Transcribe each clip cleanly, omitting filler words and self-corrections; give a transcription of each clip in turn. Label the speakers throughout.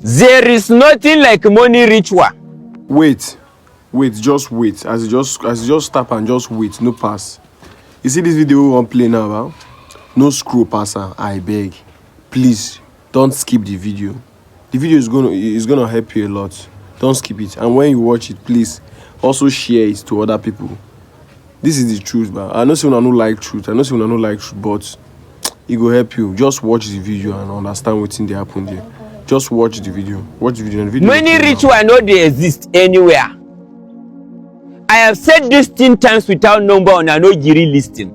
Speaker 1: There is nothing like money ritual.
Speaker 2: Wait, just wait. As you just tap and just wait, no pass. You see this video we want play now, huh? No screw passer, I beg. Please, don't skip the video. The video is gonna help you a lot. Don't skip it. And when you watch it, please also share it to other people. This is the truth, man. I know someone don't like truth. But it will help you. Just watch the video and understand what's in the happen there. Just watch the video. Watch the video. And the video
Speaker 1: Many rituals know they exist anywhere. I have said this 10 times without number on a no giri listing.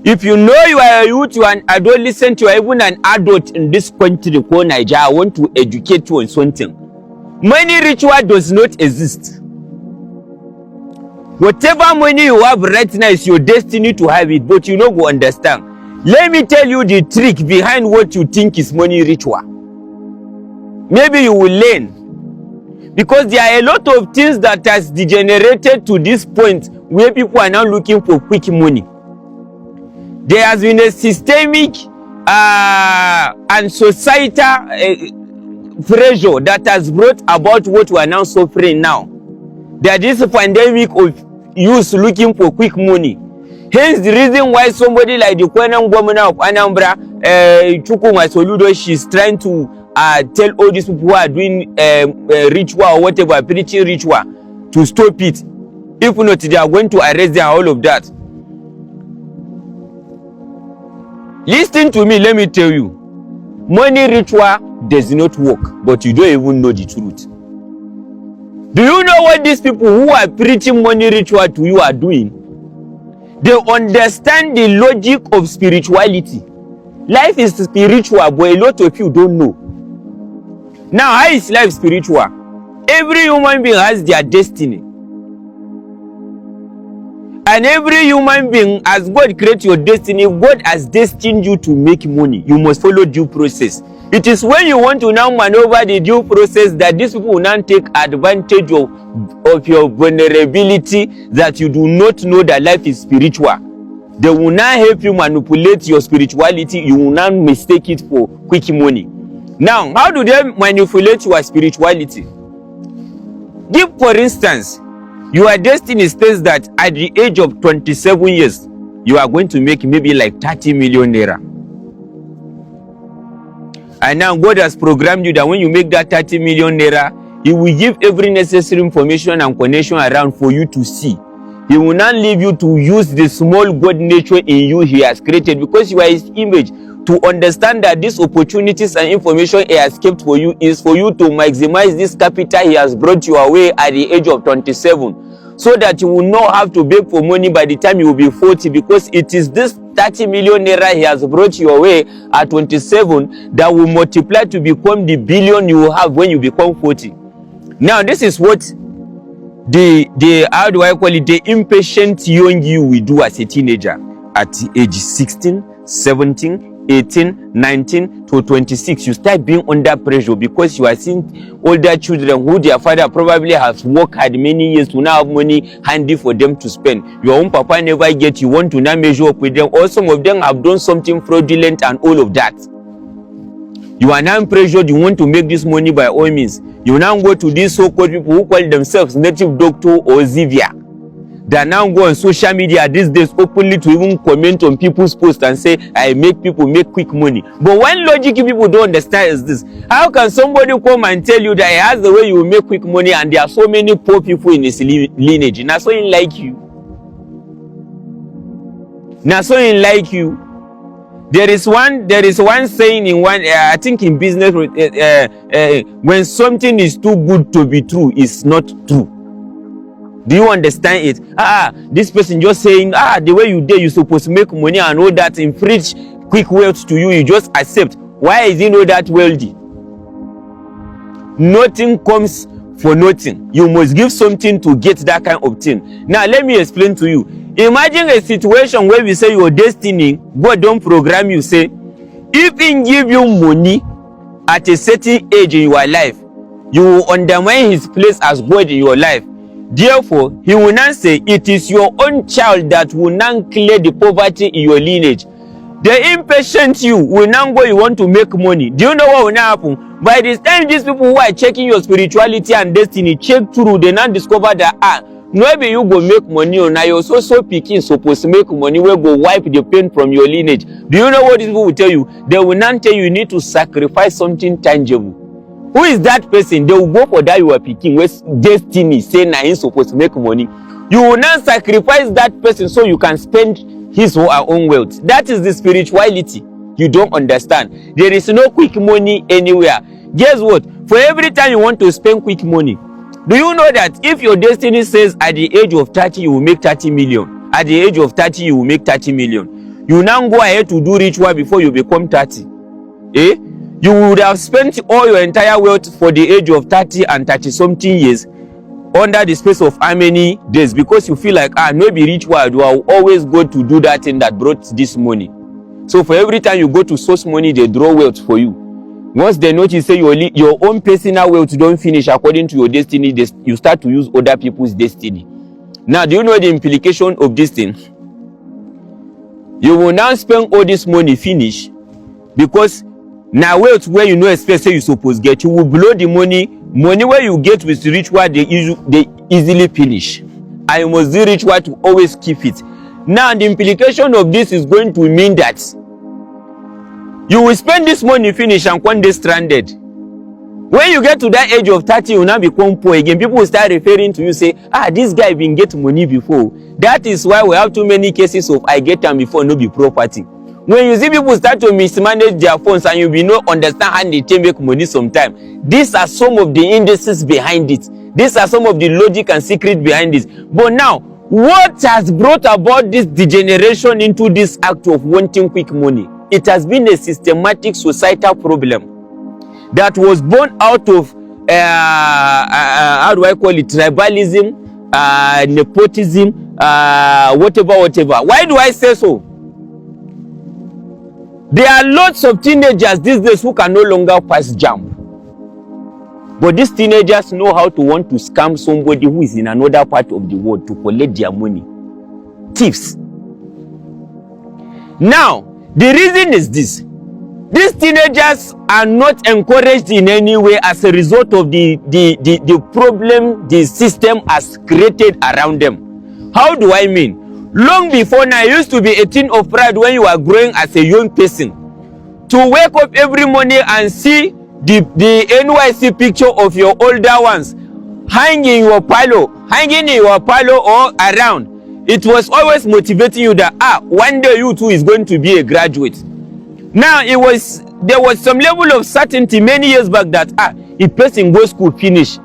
Speaker 1: If you know you are a youth, you are an adolescent, you are even an adult in this country called Nigeria, I want to educate you on something. Money ritual does not exist. Whatever money you have right now is your destiny to have it, but you no go understand. Let me tell you the trick behind what you think is money ritual. Maybe you will learn. Because there are a lot of things that has degenerated to this point where people are now looking for quick money. There has been a systemic and societal pressure that has brought about what we are now suffering now. There is a pandemic of youth looking for quick money. Hence the reason why somebody like the Kwenan governor of Anambra, Chukuma Soludo, she's trying to tell all these people who are doing ritual or whatever, preaching ritual, to stop it. If not, they are going to arrest them, all of that. Listen to me, let me tell you. Money ritual does not work, but you don't even know the truth. Do you know what these people who are preaching money ritual to you are doing? They understand the logic of spirituality. Life is spiritual, but a lot of you don't know. Now, how is life spiritual? Every human being has their destiny. And every human being, as God creates your destiny, God has destined you to make money. You must follow due process. It is when you want to now maneuver the due process that these people will now take advantage of your vulnerability, that you do not know that life is spiritual. They will now help you manipulate your spirituality. You will now mistake it for quick money. Now, how do they manipulate your spirituality? Give, for instance, your destiny states that at the age of 27 years, you are going to make maybe like 30 million naira. And now God has programmed you that when you make that 30 million naira, He will give every necessary information and connection around for you to see. He will not leave you to use the small God nature in you He has created, because you are His image, to understand that these opportunities and information He has kept for you is for you to maximize this capital He has brought your way at the age of 27, so that you will not have to beg for money by the time you will be 40, because it is this 30 million naira He has brought your way at 27 that will multiply to become the billion you will have when you become 40. Now, this is what the how do I call it, the impatient young you will do as a teenager at the age 16, 17, 18, 19 to 26. You start being under pressure because you are seeing older children who their father probably has worked hard many years to now have money handy for them to spend. Your own papa never get, you want to now measure up with them, or some of them have done something fraudulent and all of that. You are now pressured, you want to make this money by all means. You now go to these so-called people who call themselves native doctor or Zivia. They now go on social media these days openly to even comment on people's posts and say, I make people make quick money. But one logic people don't understand is this. How can somebody come and tell you that he has the way you will make quick money and there are so many poor people in his lineage? Now so in like you. Now so in like you. There is one saying in one, I think in business, when something is too good to be true, it's not true. Do you understand it? This person just saying, the way you did, you're supposed to make money and all that, infringe quick wealth to you, you just accept. Why is he not that wealthy? Nothing comes for nothing. You must give something to get that kind of thing. Now, let me explain to you. Imagine a situation where we say your destiny, God don't program you, say, if He give you money at a certain age in your life, you will undermine His place as God in your life. Therefore, He will not say, it is your own child that will not clear the poverty in your lineage. The impatient you will now go, you want to make money. Do you know what will not happen? By the time these people who are checking your spirituality and destiny check through, they now discover that maybe you go make money or now you're so picking supposed to make money where go wipe the pain from your lineage. Do you know what these people will tell you? They will not tell you need to sacrifice something tangible. Who is that person? They will go for that you are picking where destiny say now he's supposed to make money. You will not sacrifice that person so you can spend his or her own wealth. That is the spirituality you don't understand. There is no quick money anywhere. Guess what? For every time you want to spend quick money, do you know that if your destiny says at the age of 30 you will make 30 million, at the age of 30 you will make 30 million, you now go ahead to do ritual before you become 30. You would have spent all your entire wealth for the age of 30 and 30 something years under the space of how many days, because you feel like maybe ritual I will always go to do that thing that brought this money. So for every time you go to source money, they draw wealth for you. Once they notice say your own personal wealth don't finish according to your destiny, you start to use other people's destiny. Now, do you know the implication of this thing? You will now spend all this money finish, because now wealth where you know especially you supposed get, you will blow the money where you get with ritual, they easily finish. I must do ritual to always keep it. Now the implication of this is going to mean that you will spend this money finish and one day stranded. When you get to that age of 30, you will now become poor again. People will start referring to you, say, this guy been get money before. That is why we have too many cases of I get them before no be property. When you see people start to mismanage their phones and you will not understand how they make money sometimes, these are some of the indices behind it. These are some of the logic and secret behind this. But now, what has brought about this degeneration into this act of wanting quick money? It has been a systematic societal problem that was born out of how do I call it, tribalism, nepotism, whatever. Why do I say so? There are lots of teenagers these days who can no longer pass jam. But these teenagers know how to want to scam somebody who is in another part of the world to collect their money. Thieves. Now, the reason is this. These teenagers are not encouraged in any way as a result of the problem the system has created around them. How do I mean? Long before now, it used to be a thing of pride when you are growing as a young person to wake up every morning and see the NYC picture of your older ones hanging in your parlor or around. It was always motivating you that one day you too is going to be a graduate. Now there was some level of certainty many years back that if person goes school finish,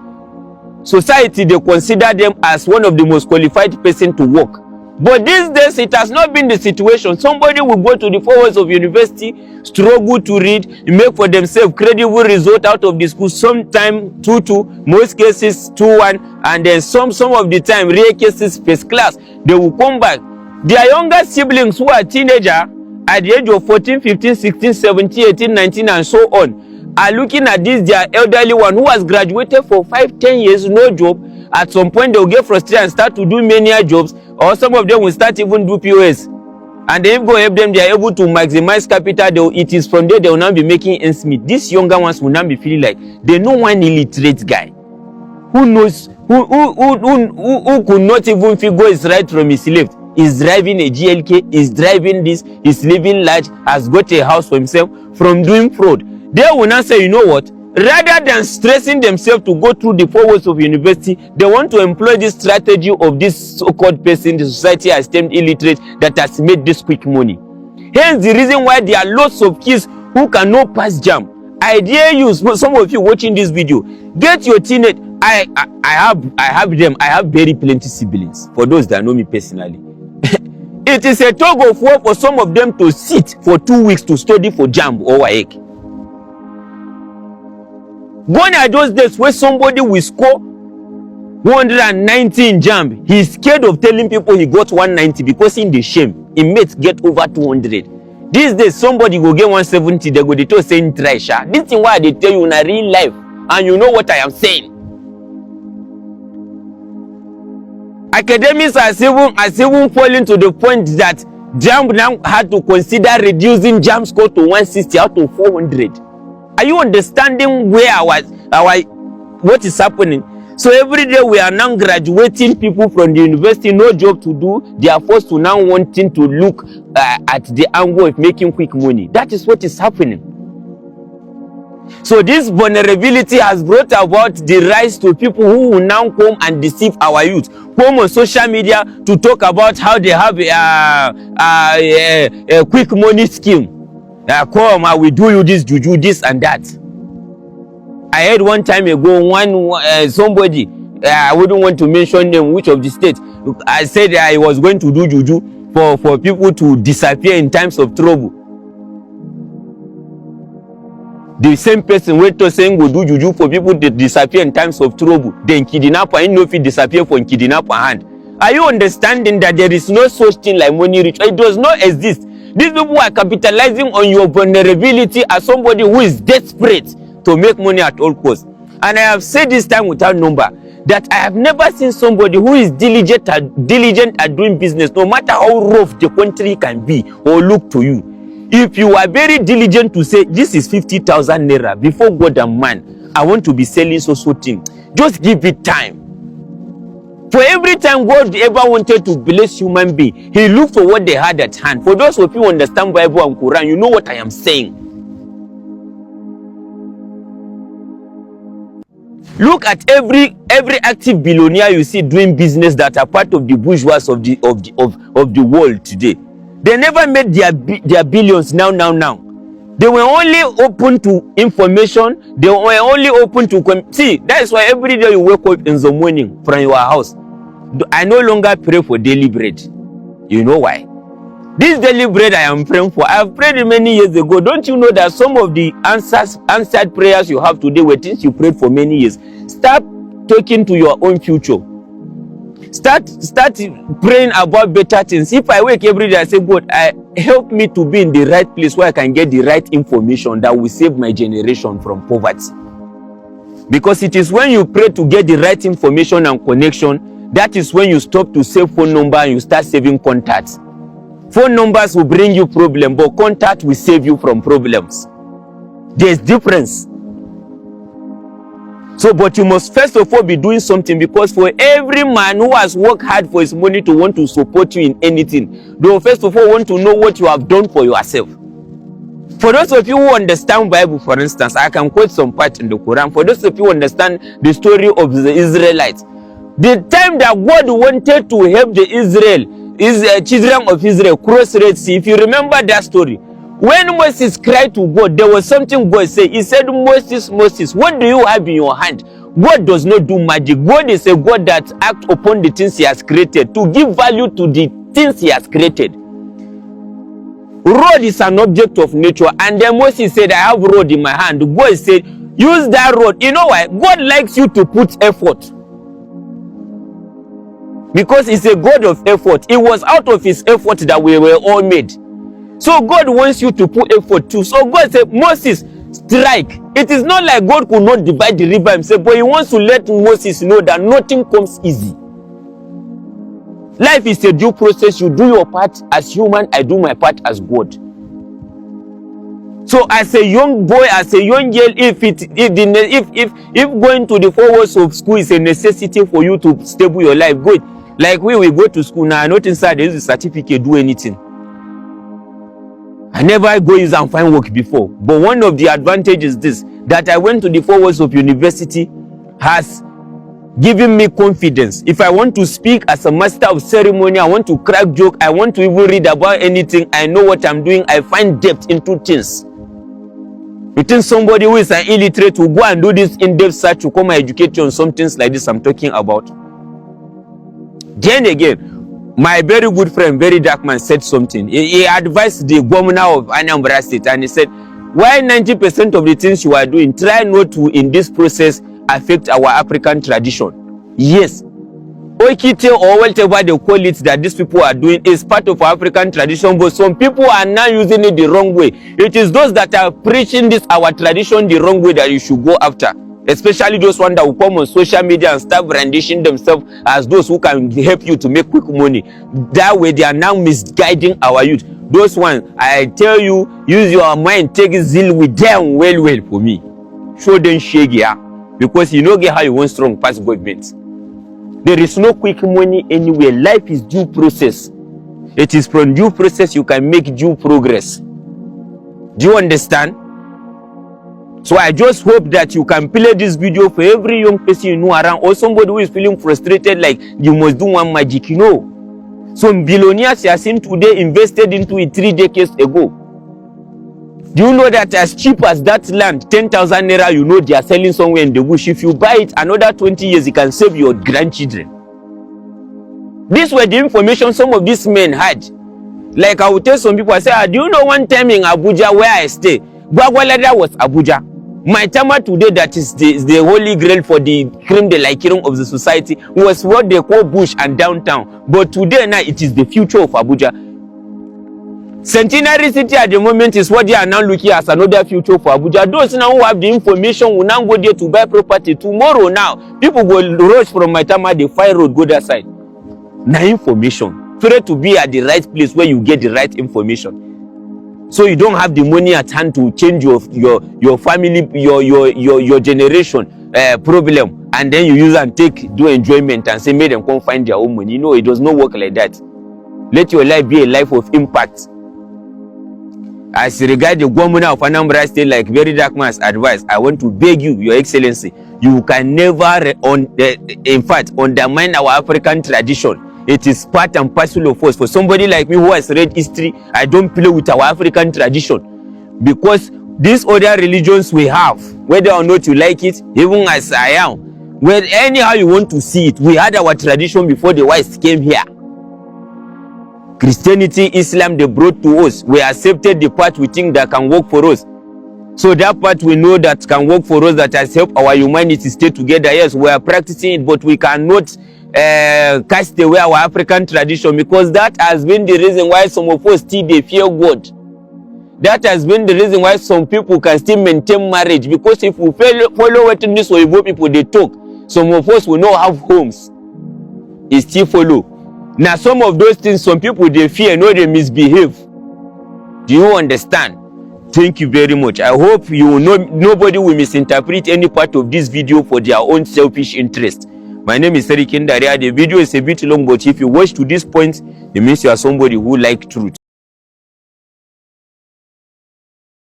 Speaker 1: society they consider them as one of the most qualified person to work. But these days, it has not been the situation. Somebody will go to the 4 years of university, struggle to read, make for themselves credible result out of the school, sometimes 2-2, most cases 2-1, and then some of the time, rare cases first class. They will come back. Their younger siblings who are teenagers at the age of 14, 15, 16, 17, 18, 19, and so on, are looking at this, their elderly one who has graduated for 5-10 years, no job. At some point, they'll get frustrated and start to do many jobs, or some of them will start even do POS. And then if go help them, they are able to maximize capital. It is from there they will now be making ends meet. These younger ones will now be feeling like they know one illiterate guy who knows who could not even figure his right from his left. Is driving a GLK, is driving this, is living large, has got a house for himself from doing fraud. They will now say, you know what? Rather than stressing themselves to go through the 4 years of university, they want to employ this strategy of this so-called person the society has termed illiterate that has made this quick money. Hence the reason why there are lots of kids who cannot pass jam. I dare you, some of you watching this video, get your teenage. I have very plenty siblings, for those that know me personally. It is a tug of war for some of them to sit for 2 weeks to study for jam or WAEC. Gone are those days where somebody will score 190 in jam. He's scared of telling people he got 190 because in the shame, he mates get over 200. These days, somebody will get 170, they go to saying try. This is why they tell you in a real life, and you know what I am saying. Academics are even falling to the point that JAMB now had to consider reducing JAMB score to 160 out of 400. Are you understanding where our what is happening? So every day we are now graduating people from the university, no job to do. They are forced to now wanting to look at the angle of making quick money. That is what is happening. So this vulnerability has brought about the rise to people who will now come and deceive our youth. Come on social media to talk about how they have a quick money scheme. Come, I will do you this, juju, this and that. I heard one time ago, somebody, I wouldn't want to mention them, which of the states, I said I was going to do juju for people to disappear in times of trouble. The same person went to saying go do juju for people to disappear in times of trouble. Then kidnapper, and no fit disappear from kidnapper hand. Are you understanding that there is no such thing like money ritual? It does not exist. These people are capitalizing on your vulnerability as somebody who is desperate to make money at all costs. And I have said this time without number that I have never seen somebody who is diligent at doing business, no matter how rough the country can be or look to you. If you are very diligent to say, this is 50,000 naira, before God and man, I want to be selling so thing. Just give it time. For every time God ever wanted to bless human being, he looked for what they had at hand. For those of you who understand Bible and Quran, you know what I am saying. Look at every active billionaire you see doing business that are part of the bourgeois of the world today. They never made their billions now. They were only open to information. They were only open to see. That is why every day you wake up in the morning from your house, I no longer pray for daily bread. You know why? This daily bread I am praying for, I have prayed many years ago. Don't you know that some of the answered prayers you have today were things you prayed for many years? Start talking to your own future. Start praying about better things. If I wake every day, I say, God, help me to be in the right place where I can get the right information that will save my generation from poverty. Because it is when you pray to get the right information and connection, that is when you stop to save phone number and you start saving contacts. Phone numbers will bring you problems, but contact will save you from problems. There's difference. So, but you must first of all be doing something, because for every man who has worked hard for his money to want to support you in anything, they will first of all want to know what you have done for yourself. For those of you who understand Bible, for instance, I can quote some part in the Quran. For those of you who understand the story of the Israelites, the time that God wanted to help the children of Israel cross Red Sea, if you remember that story, when Moses cried to God, there was something God said. He said, Moses, what do you have in your hand? God does not do magic. God is a God that acts upon the things he has created to give value to the things he has created. Rod is an object of nature. And then Moses said, I have rod in my hand. God said, use that rod. You know why? God likes you to put effort. Because he's a God of effort. It was out of his effort that we were all made. So God wants you to put effort too. So God said, Moses, strike. It is not like God could not divide the river himself, but he wants to let Moses know that nothing comes easy. Life is a due process. You do your part as human, I do my part as God. So as a young boy, as a young girl, if going to the 4 walls of school is a necessity for you to stable your life, good. Like we go to school now, not inside there is a certificate, do anything. I never go use and find work before. But one of the advantages is this, that I went to the 4 walls of university has given me confidence. If I want to speak as a master of ceremony, I want to crack joke, I want to even read about anything, I know what I'm doing, I find depth into things. You think somebody who is an illiterate will go and do this in-depth search to come and educate you on some things like this I'm talking about? Then again, my very good friend, very dark man, said something. He advised the governor of Anambra State, and he said, why 90% of the things you are doing, try not to, in this process, affect our African tradition. Yes. Oikite or whatever they call it that these people are doing is part of African tradition, but some people are now using it the wrong way. It is those that are preaching this, our tradition, the wrong way that you should go after. Especially those ones that will come on social media and start brandishing themselves as those who can help you to make quick money. That way they are now misguiding our youth. Those ones, I tell you, use your mind, take zeal with them well for me. Show them shake here, because you know get how you want strong past government. There is no quick money anywhere. Life is due process. It is from due process you can make due progress. Do you understand? So I just hope that you can play this video for every young person you know around, or somebody who is feeling frustrated like you must do one magic, you know. Some billionaires you are seeing today invested into it 3 decades ago. Do you know that as cheap as that land, 10,000 naira, you know they are selling somewhere in the bush. If you buy it another 20 years, it can save your grandchildren. These were the information some of these men had. Like I will tell some people, I say, do you know one time in Abuja where I stay? Gwagwalada was Abuja. My tama today, that is the holy grail for the creme de la creme of the society, was what they call bush and downtown. But today now it is the future of Abuja. Centenary City at the moment is what they are now looking as another future for Abuja. Those now who have the information will now go there to buy property. Tomorrow now, people will rush from my tama, the fire road, go that side. Now information. Pray to be at the right place where you get the right information. So you don't have the money at hand to change your family, your generation problem, and then you use and do enjoyment and say, make them come find their own money. No, it does not work like that. Let your life be a life of impact. As regard the government of Anambra State, like Very Dark Man's advice, I want to beg you, Your Excellency, you can never, in fact, undermine our African tradition. It is part and parcel of us. For somebody like me who has read history, I don't play with our African tradition, because these other religions we have, whether or not you like it, even as I am, well, anyhow you want to see it, we had our tradition before the whites came here. Christianity, Islam, they brought to us. We accepted the part we think that can work for us. So that part we know that can work for us, that has helped our humanity stay together. Yes, we are practicing it, but we cannot cast away our African tradition, because that has been the reason why some of us still they fear God. That has been the reason why some people can still maintain marriage, because if we follow what these Oyibo people they talk, some of us will not have homes. It still follow. Now some of those things some people they fear, no, they misbehave. Do you understand? Thank you very much. I hope you will nobody will misinterpret any part of this video for their own selfish interest. My name is Serikin Daria. The video is a bit long, but if you watch to this point, it means you are somebody who likes truth.